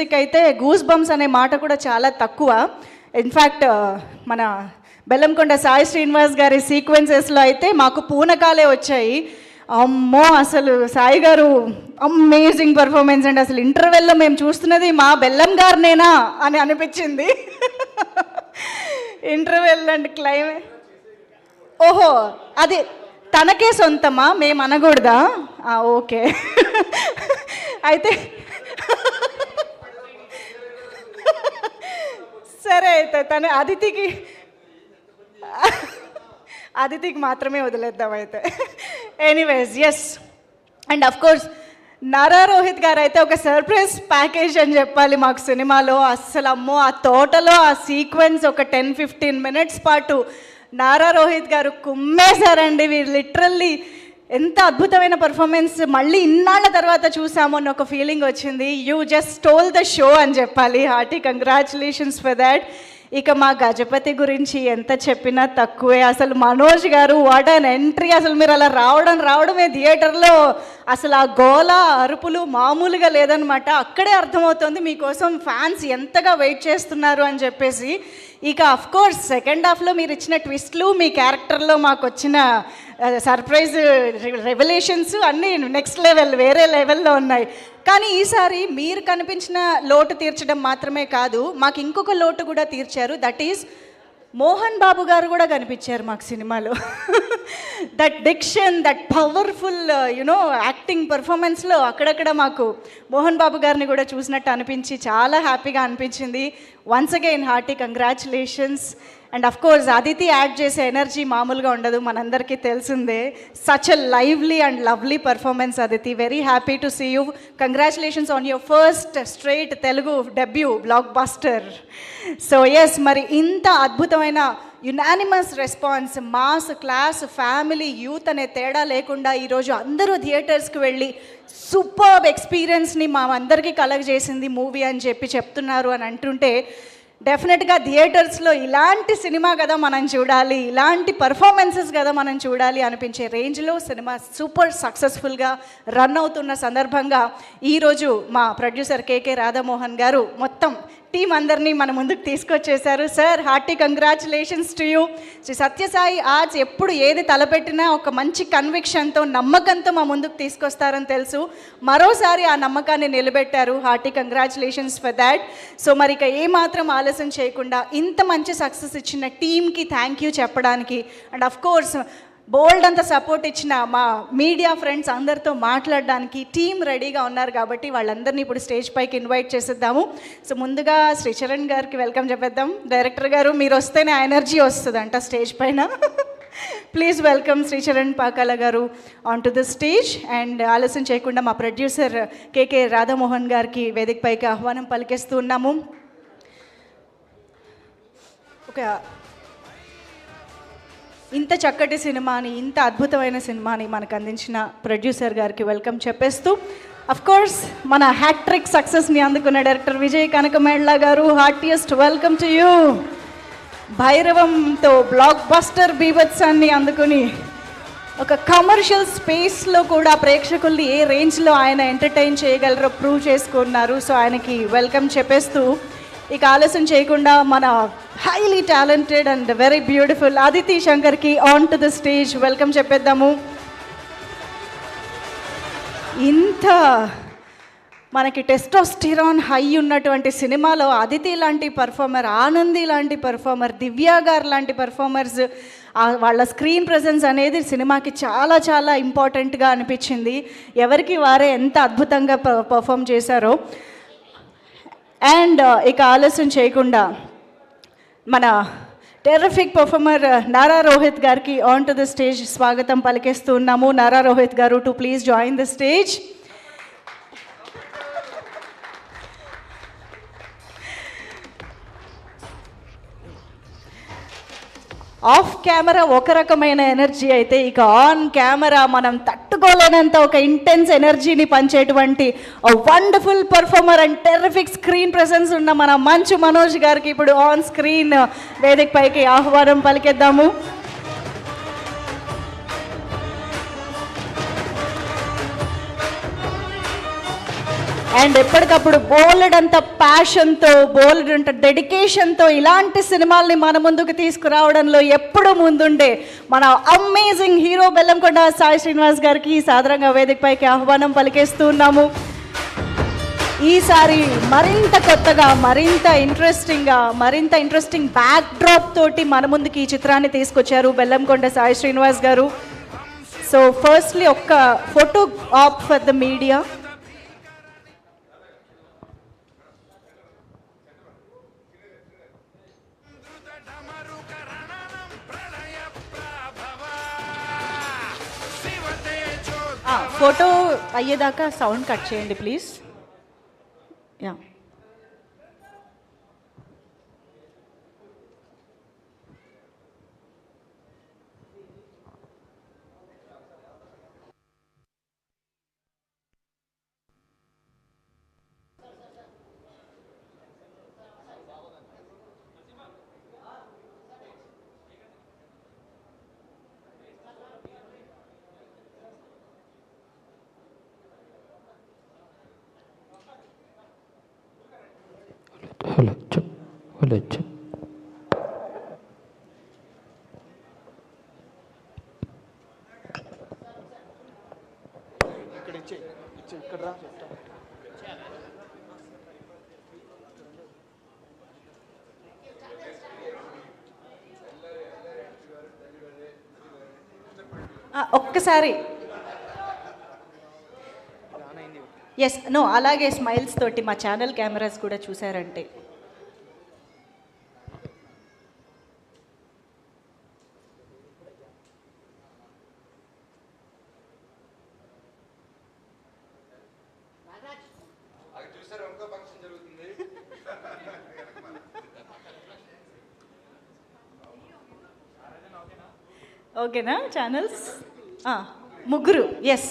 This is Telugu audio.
అయితే గూస్ బంప్స్ అనే మాట కూడా చాలా తక్కువ. ఇన్ఫ్యాక్ట్ మన బెల్లంకొండ సాయి శ్రీనివాస్ గారి సీక్వెన్సెస్లో అయితే మాకు పూనకాలే వచ్చాయి. అమ్మో, అసలు సాయి గారు అమేజింగ్ పర్ఫార్మెన్స్ అండి. అసలు ఇంటర్వెల్లో మేము చూస్తున్నది మా బెల్లం గారినేనా అని అనిపించింది. ఇంటర్వెల్ అండ్ ఓహో, అది తనకే సొంతమా, మేము అనకూడదా? ఓకే. అయితే సరే, అయితే తన అదితికి మాత్రమే వదిలేద్దాం అయితే. Anyways, yes, and of course Nara Rohit గారు అయితే ఒక సర్ప్రైజ్ ప్యాకేజ్ అని చెప్పాలి మాకు సినిమాలో. అస్సలు అమ్మో, ఆ తోటలో ఆ సీక్వెన్స్ ఒక 10-15 మినిట్స్ పాటు నారా రోహిత్ గారు కుమ్మేశారండి. వీరు లిటరల్లీ ఎంత అద్భుతమైన పర్ఫార్మెన్స్ మళ్ళీ ఇన్నాళ్ళ తర్వాత చూసాము అన్న ఒక ఫీలింగ్ వచ్చింది. You just stole the show అని చెప్పాలి. Hearty congratulations for that. ఇక మా గజపతి గురించి ఎంత చెప్పినా తక్కువే. అసలు మనోజ్ గారు వాట్ అన్ ఎంట్రీ. అసలు మీరు అలా రావడమే థియేటర్లో అసలు ఆ గోల అరుపులు మామూలుగా లేదనమాట. అక్కడే అర్థమవుతుంది మీకోసం ఫ్యాన్స్ ఎంతగా వెయిట్ చేస్తున్నారు అని చెప్పేసి. ఇక అఫ్కోర్స్ సెకండ్ హాఫ్లో మీరు ఇచ్చిన ట్విస్ట్లు, మీ క్యారెక్టర్లో మాకు వచ్చిన సర్ప్రైజ్ రెవల్యూషన్స్ అన్నీ నెక్స్ట్ లెవెల్, వేరే లెవెల్లో ఉన్నాయి. కానీ ఈసారి మీరు కనిపించిన లోటు తీర్చడం మాత్రమే కాదు, మాకు ఇంకొక లోటు కూడా తీర్చారు. దట్ ఈజ్ మోహన్ బాబు గారు కూడా కనిపించారు మాకు సినిమాలో. That diction, that powerful acting పర్ఫార్మెన్స్లో అక్కడక్కడ మాకు మోహన్ బాబు గారిని కూడా చూసినట్టు అనిపించి చాలా హ్యాపీగా అనిపించింది. Once again hearty congratulations. And of course Aditi add చేసే ఎనర్జీ మామూలుగా ఉండదు, మనందరికీ తెలిసిందే. Such a lively and lovely performance Aditi. Very happy to see you. Congratulations on your first straight Telugu debut blockbuster. So yes, మరి ఇంత అద్భుతమైన unanimous response, mass, class, family, youth అనే తేడా లేకుండా ఈరోజు అందరూ థియేటర్స్కి వెళ్ళి సూపర్బ్ ఎక్స్పీరియన్స్ని మా అందరికీ కలగజేసింది మూవీ అని చెప్తున్నారు అని అంటుంటే, డెఫినెట్గా థియేటర్స్లో ఇలాంటి సినిమా కదా మనం చూడాలి, ఇలాంటి పర్ఫార్మెన్సెస్ కదా మనం చూడాలి అనిపించే రేంజ్లో సినిమా సూపర్ సక్సెస్ఫుల్గా రన్ అవుతున్న సందర్భంగా ఈరోజు మా ప్రొడ్యూసర్ కేకే రాధామోహన్ గారు మొత్తం టీం అందరినీ మన ముందుకు తీసుకొచ్చేశారు. Sir, hearty congratulations to you. Shri Sathya Sai arts ఎప్పుడు ఏది తలపెట్టినా ఒక మంచి కన్విక్షన్తో, నమ్మకంతో మా ముందుకు తీసుకొస్తారని తెలుసు. మరోసారి ఆ నమ్మకాన్ని నిలబెట్టారు. Hearty congratulations for that. So మరి ఇక ఏమాత్రం ఆలస్యం చేయకుండా ఇంత మంచి సక్సెస్ ఇచ్చిన టీమ్కి థ్యాంక్ యూ చెప్పడానికి, అండ్ అఫ్ కోర్స్ బోల్డ్ అంత సపోర్ట్ ఇచ్చిన మా మీడియా ఫ్రెండ్స్ అందరితో మాట్లాడడానికి టీం రెడీగా ఉన్నారు. కాబట్టి వాళ్ళందరినీ ఇప్పుడు స్టేజ్ పైకి ఇన్వైట్ చేసేద్దాము. సో ముందుగా శ్రీ చరణ్ గారికి వెల్కమ్ చెప్పేద్దాం. డైరెక్టర్ గారు, మీరు వస్తేనే ఎనర్జీ వస్తుందంట స్టేజ్ పైన. ప్లీజ్ వెల్కమ్ శ్రీ చరణ్ పాకాల గారు on to the stage. And ఆలస్యం చేయకుండా మా ప్రొడ్యూసర్ కేకే రాధామోహన్ గారికి వేదిక పైకి ఆహ్వానం పలికేస్తూ ఉన్నాము. ఒక ఇంత చక్కటి సినిమాని, ఇంత అద్భుతమైన సినిమాని మనకు అందించిన ప్రొడ్యూసర్ గారికి వెల్కమ్ చెప్పేస్తూ, అఫ్ కోర్స్ మన హ్యాట్రిక్ సక్సెస్ని అందుకున్న director Vijay Kanakamedala garu, heartiest welcome to you. భైరవంతో బ్లాక్ బస్టర్ బీభత్సాన్ని అందుకుని ఒక కమర్షియల్ స్పేస్లో కూడా ప్రేక్షకుల్ని ఏ రేంజ్లో ఆయన ఎంటర్టైన్ చేయగలరో ప్రూవ్ చేసుకున్నారు. సో ఆయనకి వెల్కమ్ చెప్పేస్తూ, ఇక ఆలస్యం చేయకుండా మన highly talented and very beautiful Aditi శంకర్కి on to the stage welcome చెప్పేద్దాము. ఇంత మనకి టెస్టోస్టిరాన్ హై ఉన్నటువంటి సినిమాలో అదితి లాంటి పర్ఫార్మర్, ఆనంది లాంటి పర్ఫార్మర్, దివ్య గారు లాంటి పర్ఫార్మర్స్, వాళ్ళ స్క్రీన్ ప్రెజెన్స్ అనేది సినిమాకి చాలా చాలా ఇంపార్టెంట్గా అనిపించింది. ఎవరికి వారే ఎంత అద్భుతంగా పర్ఫామ్ చేశారో. అండ్ ఇక ఆలస్యం చేయకుండా మన టెర్రిఫిక్ పర్ఫార్మర్ నారా రోహిత్ గారికి ఆన్ టు ద స్టేజ్ స్వాగతం పలికేస్తూ ఉన్నాము. నారా రోహిత్ గారు to please join the stage. Of camera ఒక రకమైన ఎనర్జీ అయితే, ఇక ఆన్ కెమెరా మనం తట్టుకోలేనంత ఒక ఇంటెన్స్ ఎనర్జీని పంచేటువంటి wonderful performer and terrific screen presence ఉన్న మన మంచు మనోజ్ గారికి ఇప్పుడు ఆన్ స్క్రీన్ వేదిక పైకి ఆహ్వానం పలికేద్దాము. అండ్ ఎప్పటికప్పుడు బోలెడంత ప్యాషన్తో బోలెడంత డెడికేషన్తో ఇలాంటి సినిమాల్ని మన ముందుకు తీసుకురావడంలో ఎప్పుడూ ముందుండే మన అమేజింగ్ హీరో బెల్లంకొండ సాయి శ్రీనివాస్ గారికి సాదరంగా వేదికపైకి ఆహ్వానం పలికేస్తూ ఉన్నాము. ఈసారి మరింత కొత్తగా, మరింత ఇంట్రెస్టింగ్ బ్యాక్ డ్రాప్ తోటి మన ముందుకి ఈ చిత్రాన్ని తీసుకొచ్చారు బెల్లంకొండ సాయి శ్రీనివాస్ గారు. సో ఫస్ట్లీ ఒక్క photo op for the media. Photo అయ్యేదాకా సౌండ్ కట్ చేయండి ప్లీజ్. యా, వెళ్ళొచ్చు. ఒక్కసారి ఎస్ నో అలాగే స్మైల్స్ తోటి మా ఛానల్ కెమెరాస్ కూడా చూసారంటే. ఓకేనా ఛానల్స్? ముగ్గురు, ఎస్.